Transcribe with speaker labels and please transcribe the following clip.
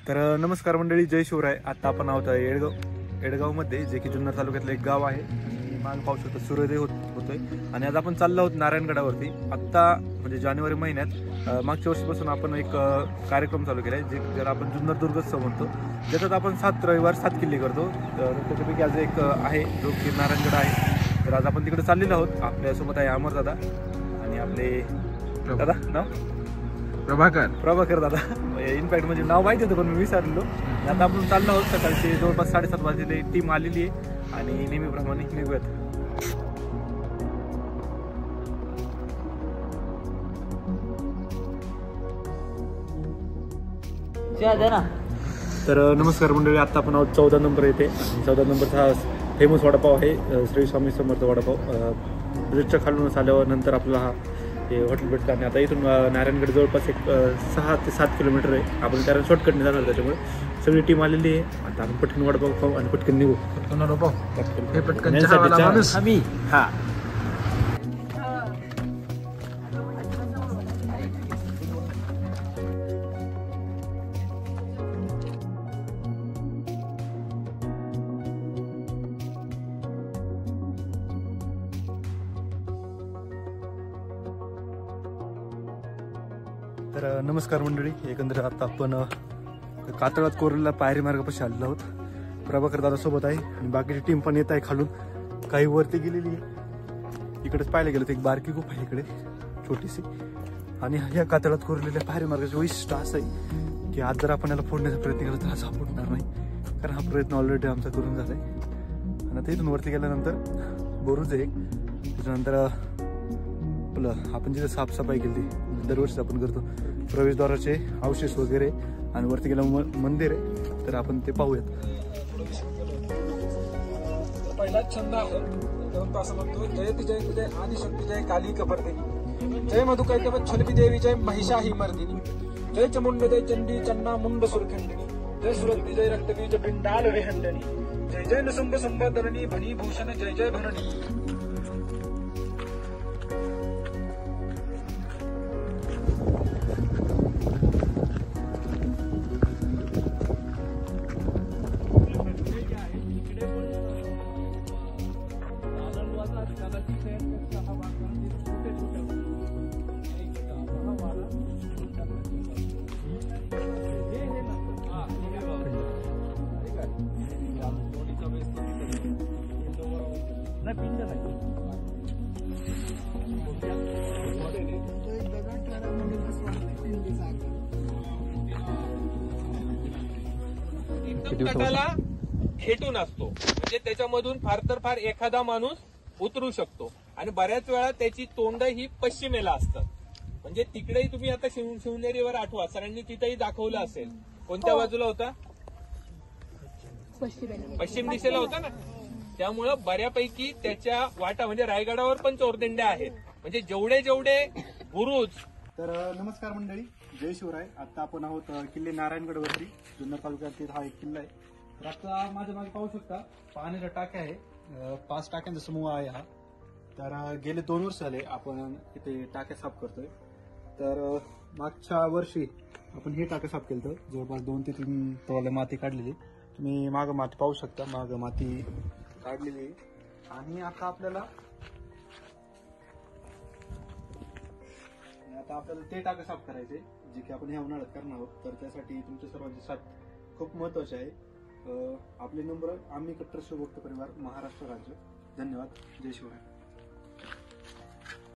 Speaker 1: तर नमस्कार मंडळी, जय शिवराय. आता आपण आहोत येडगावमध्ये, जे की जुन्नर तालुक्यातलं एक गाव आहे. आणि माग पाऊस होतो, सूर्योदय होतोय. आणि आज आपण चाललो आहोत नारायणगडावरती. आत्ता म्हणजे जानेवारी महिन्यात मागच्या वर्षीपासून आपण एक कार्यक्रम चालू केला आहे, ज्याला आपण जुन्नर दुर्गोत्सव म्हणतो. ज्याच्यात आपण 7 रविवार 7 किल्ले करतो. तर त्याच्यापैकी आज एक आहे जो की नारायणगड आहे. तर आज आपण तिकडे चाललेलो आहोत. आपल्यासोबत आहे अमरदादा आणि आपले दादा नाव प्रभाकर दादा. इनफॅक्ट म्हणजे नाव माहिती होतं पण मी विसरलो. आता आपण चाललो आहोत. सकाळचे जवळपास 7:30 वाजले. टीम आलेली आहे आणि नेहमीप्रमाणे निघूयात. तर नमस्कार मंडळी, आता आपण आहोत 14 नंबर येथे. 14 नंबरचा हा फेमस वडापाव आहे, श्री स्वामी समर्थ वडापाव. ब्रिजच्या खालूनच आल्यावर नंतर आपला हा हे हॉटेल भेटतं. आणि आता इथून नारायणगड जवळपास एक 6 ते 7 किलोमीटर आहे. आपण कारण शॉर्टकटने जाणार, त्याच्यामुळे सगळी टीम आलेली आहे. आता आपण पटकन वडापाव खाऊ आणि पटकन निघू. हा तर नमस्कार मंडळी, एकंदरीत आता आपण कातळात कोरलेला पायरी मार्गापाशी आलेलो आहोत. प्रभाकर दादा सोबत आहे आणि बाकीची टीम पण येत आहे खालून. काही वरती गेलेली आहे. इकडेच पाहायला गेलं तर एक बारकी गुफा आहे इकडे छोटीशी. आणि ह्या कातळात कोरलेल्या पायरी मार्गाचं वैशिष्ट्य असं आहे की आज जर आपण याला फोडण्याचा प्रयत्न केला तर हा सापडणार नाही, कारण हा प्रयत्न ऑलरेडी आमचा करून झाला आहे. आणि आता इथून वरती गेल्यानंतर बुरुज आहे. त्याच्यानंतर आपलं आपण जिथे साफसफाई केली दरवर्षी आपण करतो, प्रवेशद्वाराचे अवशेष वगैरे आणि वरती गेलं मंदिर आहे. तर आपण ते पाहूयात.
Speaker 2: पहिला छंद आहे, परंतु असं म्हणतो, जयति जयति जय आदिशक्ती जय काली कपर्दिनी, जय मधुकैटभ छलपी देवी जय महिषाही मर्दिनी, जय चमुंड जय चंडी चन्ना मुंड सुरखंडिनी, जय सुरत्ती जय रक्तबीज बिंडाल विहंडनी, जय जय नृसिंह संबधरणी भनी भूषण जय जय भरणी.
Speaker 3: तटाला खेटून असतो, म्हणजे त्याच्यामधून फार तर फार एखादा माणूस उतरू शकतो. आणि बऱ्याच वेळा त्याची तोंड ही पश्चिमेला असतात. म्हणजे तिकडेही तुम्ही आता शिवनेरीवर आठवा, सरांनी तिथेही दाखवलं असेल. कोणत्या बाजूला होता? पश्चिम दिशेला होता ना. त्यामुळं बऱ्यापैकी त्याच्या वाटा, म्हणजे रायगडावर पण चोरदिंड्या आहेत. म्हणजे जेवढे जेवढे बुरुज.
Speaker 1: तर नमस्कार मंडळी, जय शिवराय. आता आपण आहोत किल्ले नारायणगडवरती. जुन्नर तालुक्यातील हा एक किल्ला आहे. तर आता माझ्या मागे पाहू शकता पाण्याच्या टाक्या आहे. 5 टाक्यांचा समूह आहे हा. तर गेले 2 वर्ष झाले आपण इथे टाक्या साफ करतोय. तर मागच्या वर्षी आपण हे टाक्या साफ केलं, जवळपास 2 ते 3 तोळ्या माती काढलेली. तुम्ही मागं माती पाहू शकता, मागं माती काढलेली. आणि आता आपल्याला ते टाके साफ करायचे, जे की आपण ह्या उन्हाळ्यात करणार आहोत. तर त्यासाठी तुमच्या सर्वांची साथ खूप महत्वाची आहे. आपले नंबर आम्ही कट्टर शिवभक्त परिवार, महाराष्ट्र राज्य. धन्यवाद. जय शिवराय.